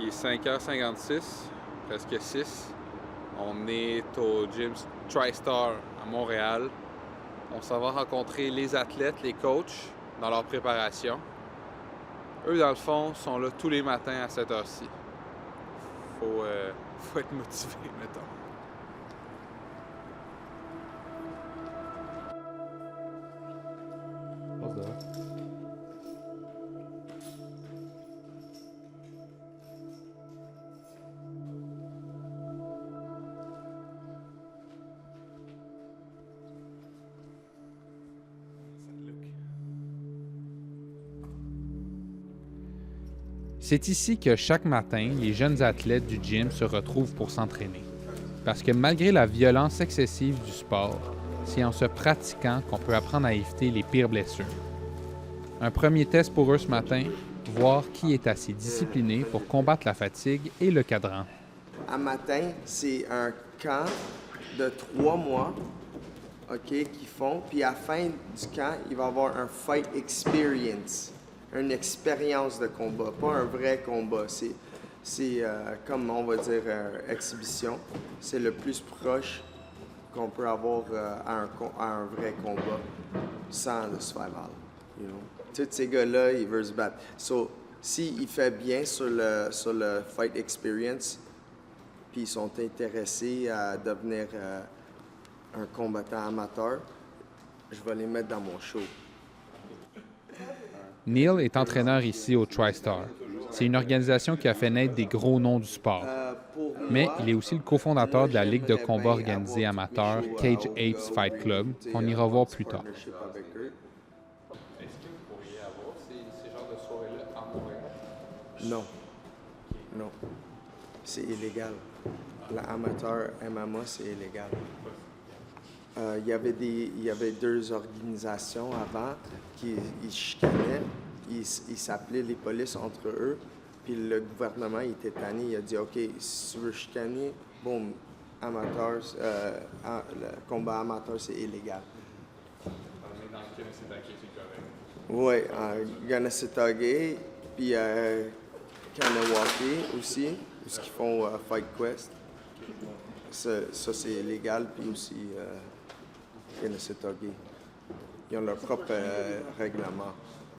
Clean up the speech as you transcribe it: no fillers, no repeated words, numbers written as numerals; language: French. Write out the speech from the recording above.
Il est 5h56, presque 6. On est au gym TriStar à Montréal. On s'en va rencontrer les athlètes, les coachs, dans leur préparation. Eux, dans le fond, sont là tous les matins à cette heure-ci. Faut être motivé, mettons. C'est ici que chaque matin, les jeunes athlètes du gym se retrouvent pour s'entraîner. Parce que malgré la violence excessive du sport, c'est en se pratiquant qu'on peut apprendre à éviter les pires blessures. Un premier test pour eux ce matin, voir qui est assez discipliné pour combattre la fatigue et le cadran. À matin, c'est un camp de 3 mois, OK, qu'ils font. Puis à la fin du camp, il va y avoir un fight experience, une expérience de combat, pas un vrai combat. C'est comme on va dire, exhibition. C'est le plus proche qu'on peut avoir à un vrai combat sans le survival. You know? Tous ces gars-là, ils veulent se battre. So, s'il fait bien sur le fight experience, puis ils sont intéressés à devenir un combattant amateur, je vais les mettre dans mon show. Neil est entraîneur ici au TriStar. C'est une organisation qui a fait naître des gros noms du sport. Mais il est aussi le cofondateur de la ligue de combat organisée amateur Cage 8 Fight Club, qu'on ira voir plus tard. Est-ce que vous pourriez avoir ces genres de soirées-là à Montréal? Non. Non. C'est illégal. L'amateur MMA, c'est illégal. Il y avait 2 organisations avant qui chicanaient. Ils s'appelaient les polices entre eux. Puis le gouvernement, il était tanné. Il a dit, OK, si tu veux chicaner, boum, amateur, le combat amateur, c'est illégal. Mais dans le Kanesatake, c'est correct. Oui, Kanesatake, puis Kanawake aussi, où ils font Fight Quest. Ça c'est légal, puis aussi Kanesatake. Ils ont leur propre règlement.